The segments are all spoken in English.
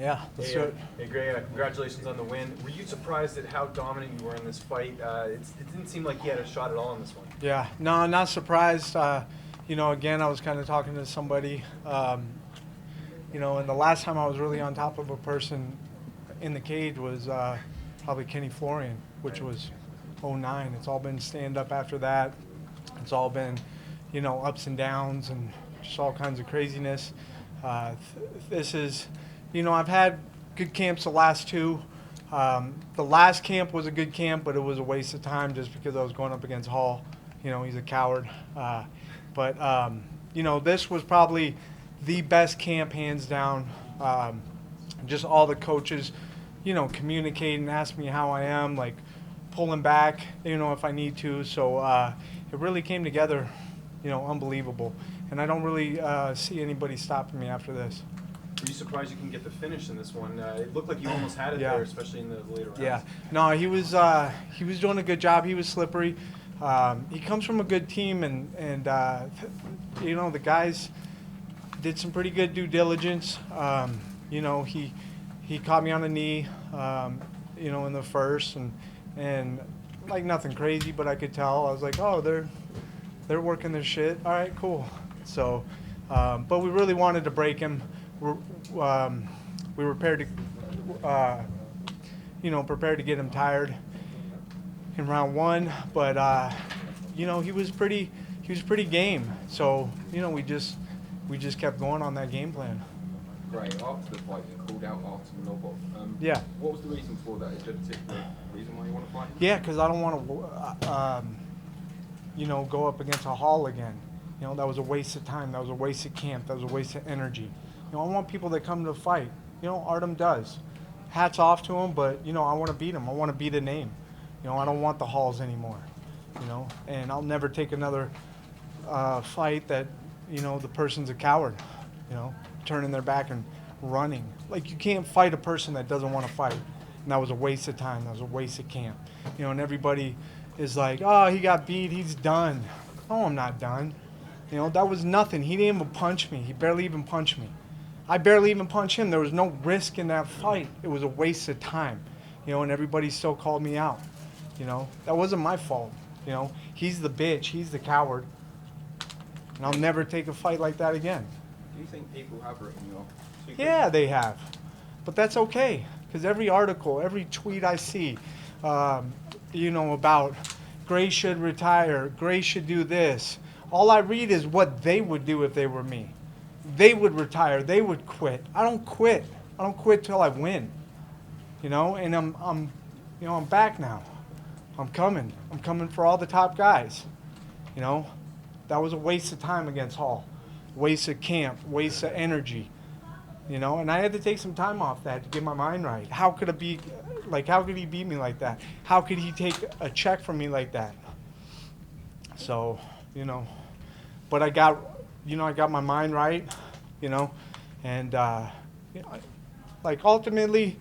Yeah, let's do it. Hey, Greg, congratulations on the win. Were you surprised at how dominant you were in this fight? It didn't seem like you had a shot at all in this one. Yeah, no, not surprised. You know, again, I was kind of talking to somebody, you know, and the last time I was really on top of a person in the cage was probably Kenny Florian, which was '09. It's all been stand-up after that. It's all been, you know, ups and downs and just all kinds of craziness. This is, you know, I've had good camps the last two. The last camp was a good camp, but it was a waste of time just because I was going up against Hall. You know, he's a coward. You know, this was probably the best camp, hands down. Just all the coaches, you know, communicating, asking me how I am, like pulling back, you know, if I need to. So it really came together, you know, unbelievable. And I don't really see anybody stopping me after this. Were you surprised you can get the finish in this one? It looked like you almost had it there, especially in the later rounds. Yeah, no, he was doing a good job. He was slippery. He comes from a good team, and you know, the guys did some pretty good due diligence. You know, he caught me on the knee, you know, in the first, and like nothing crazy, but I could tell. I was like, oh, they're working their shit. All right, cool. So, but we really wanted to break him. We were prepared to, you know, prepared to get him tired in round one, but you know, he was pretty game. So, you know, we just kept going on that game plan. Right, after the fight, you called out after the knockoff. Yeah. What was the reason for that? Is there a particular reason why you want to fight? Yeah, because I don't want to, you know, go up against a Hall again. You know, that was a waste of time. That was a waste of camp. That was a waste of energy. You know, I want people that come to fight. You know, Artem does. Hats off to him, but, you know, I want to beat him. I want to beat a name. You know, I don't want the Halls anymore. You know, and I'll never take another fight that, you know, the person's a coward. You know, turning their back and running. Like, you can't fight a person that doesn't want to fight. And that was a waste of time. That was a waste of camp. You know, and everybody is like, oh, he got beat. He's done. No, I'm not done. You know, that was nothing. He didn't even punch me. He barely even punched me. I barely even punched him. There was no risk in that fight. It was a waste of time. You know, and everybody still called me out. You know, that wasn't my fault. You know, he's the bitch. He's the coward. And I'll never take a fight like that again. Do you think people have written you off? Yeah, they have. But that's okay. Because every article, every tweet I see, you know, about Gray should retire, Gray should do this. All I read is what they would do if they were me. They would retire. They would quit. I don't quit. I don't quit till I win. You know, and I'm back now. I'm coming. I'm coming for all the top guys. You know, that was a waste of time against Hall. Waste of camp. Waste of energy. You know, and I had to take some time off that to get my mind right. How could it be, like, how could he beat me like that? How could he take a check from me like that? So, you know, but I got my mind right, you know, and, you know, like, ultimately,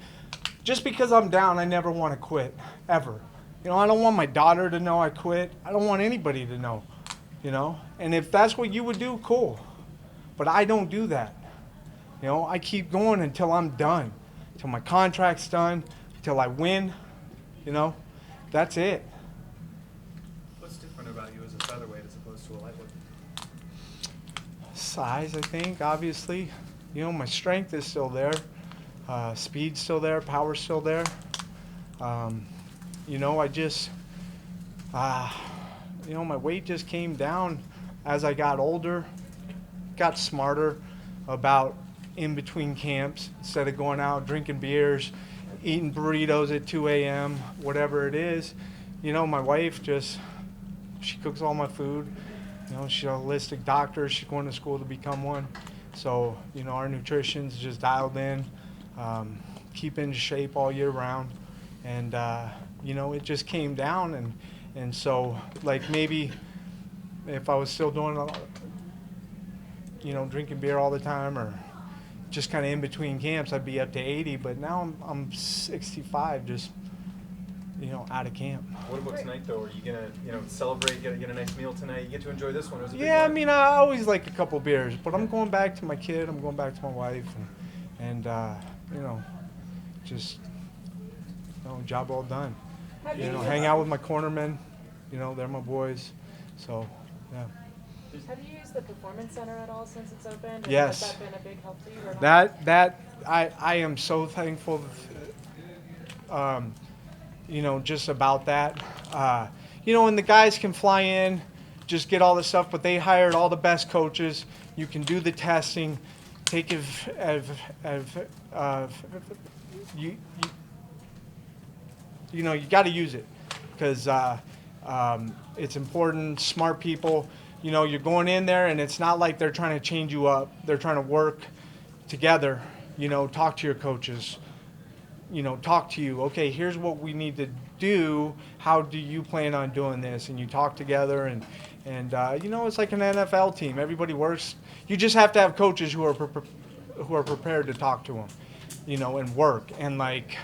just because I'm down, I never want to quit, ever. You know, I don't want my daughter to know I quit. I don't want anybody to know, you know, and if that's what you would do, cool, but I don't do that. You know, I keep going until I'm done, until my contract's done, until I win, you know, that's it. What's different about you as a featherweight as opposed to a lightweight? Size, I think, obviously. You know, my strength is still there. Speed's still there. Power's still there. You know, I just, you know, my weight just came down as I got older, got smarter about in between camps. Instead of going out drinking beers, eating burritos at 2 a.m., whatever it is, you know, my wife just, she cooks all my food. You know, she's a holistic doctor. She's going to school to become one. So, you know, our nutrition's just dialed in, keep in shape all year round. And, you know, it just came down. And so, like, maybe if I was still doing, you know, drinking beer all the time or just kind of in between camps, I'd be up to 80. But now I'm 65, just, you know, out of camp. What about tonight, though? Are you going to, you know, celebrate, get a nice meal tonight? You get to enjoy this one. It was a big Yeah, one. I mean, I always like a couple beers, but I'm going back to my kid. I'm going back to my wife. and you know, just job well done. You know, hang out with my cornermen. You know, they're my boys. So, yeah. Have you used the Performance Center at all since it's opened? Yes. Has that been a big help to you or not? I am so thankful, you know, just about that. You know, and the guys can fly in, just get all this stuff, but they hired all the best coaches. You can do the testing, take you know, you got to use it because it's important. Smart people, you know, you're going in there and it's not like they're trying to change you up. They're trying to work together, you know, talk to your coaches, you know, talk to you. Okay, here's what we need to do. How do you plan on doing this? And you talk together and you know, it's like an NFL team. Everybody works. You just have to have coaches who are prepared to talk to them, you know, and work and like,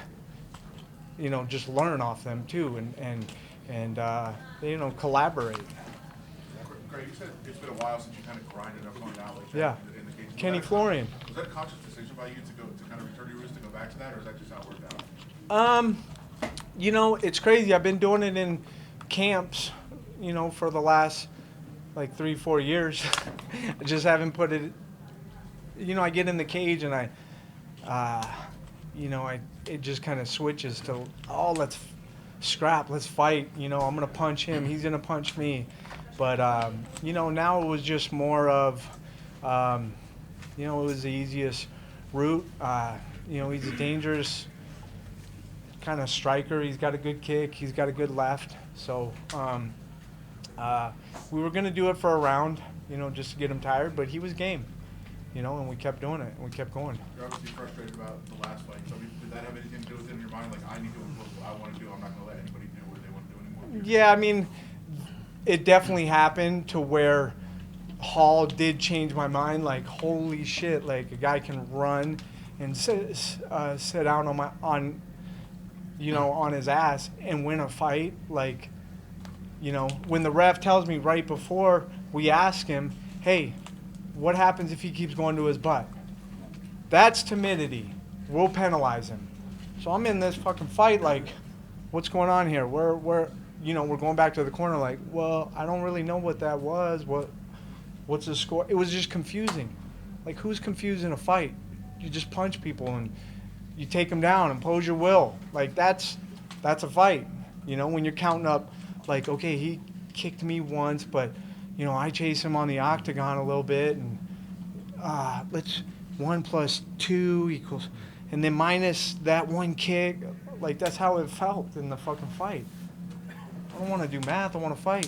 you know, just learn off them too, and you know, collaborate. Greg, you said it's been a while since you kind of grinded up going out like that. Yeah. In the cage. Kenny Florian. Was that a conscious decision by you to kind of return your roots to go back to that, or is that just how it worked out? You know, it's crazy. I've been doing it in camps, you know, for the last like 3-4 years. I just haven't put it. You know, I get in the cage and you know, it just kind of switches to, oh, let's scrap, let's fight. You know, I'm gonna punch him, he's gonna punch me. But you know, now it was just more of, you know, it was the easiest route. You know, he's a dangerous kind of striker. He's got a good kick. He's got a good left. So we were gonna do it for a round, you know, just to get him tired. But he was game. You know, and we kept doing it, and we kept going. You're obviously frustrated about the last fight. So did that have anything to do with it in your mind? Like, I need to improve what I want to do. I'm not going to let anybody do what they want to do anymore. Yeah, I mean, it definitely happened to where Hall did change my mind. Like, holy shit! Like, a guy can run and sit down on you know, on his ass and win a fight. Like, you know, when the ref tells me right before we ask him, hey, what happens if he keeps going to his butt? That's timidity. We'll penalize him. So I'm in this fucking fight like, what's going on here? We're you know, we're going back to the corner like, well, I don't really know what that was. What's the score? It was just confusing. Like, who's confused in a fight? You just punch people and you take them down, impose your will. Like, that's a fight. You know, when you're counting up, like, okay, he kicked me once, but you know, I chase him on the octagon a little bit, and let's 1 + 2 equals, and then minus that one kick. Like, that's how it felt in the fucking fight. I don't want to do math. I want to fight.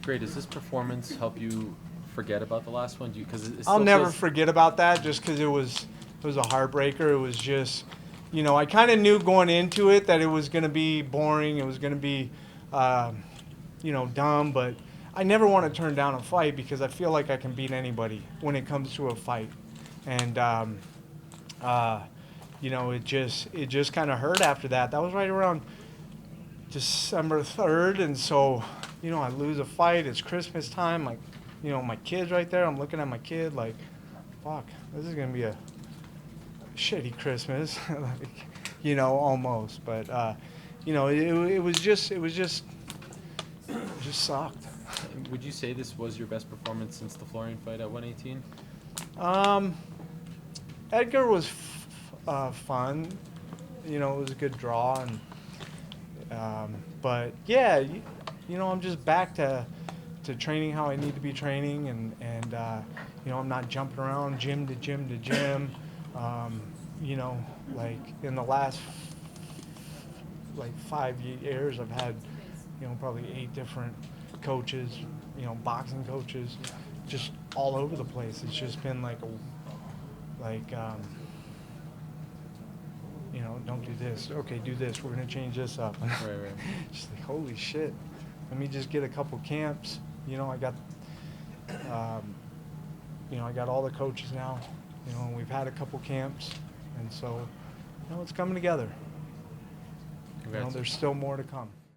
Great. Does this performance help you forget about the last one? Because I'll never forget about that, just because it was a heartbreaker. It was just, you know, I kind of knew going into it that it was going to be boring. It was going to be, you know, dumb, but I never want to turn down a fight because I feel like I can beat anybody when it comes to a fight. And, you know, it just kind of hurt after that. That was right around December 3rd. And so, you know, I lose a fight. It's Christmas time. Like, you know, my kid's right there. I'm looking at my kid like, fuck, this is going to be a shitty Christmas. Like, you know, almost. But, you know, it just sucked. Would you say this was your best performance since the Florian fight at 118? Edgar was fun. You know, it was a good draw, and but yeah, you know, I'm just back to training how I need to be training, and you know, I'm not jumping around gym to gym to gym. You know, like in the last like 5 years, I've had, you know, probably 8 different coaches, you know, boxing coaches, just all over the place. It's just been like you know, don't do this. Okay, do this. We're gonna change this up. Right. Just like, holy shit. Let me just get a couple camps. You know, I got, you know, I got all the coaches now. You know, we've had a couple camps, and so, you know, it's coming together. You know, there's still more to come.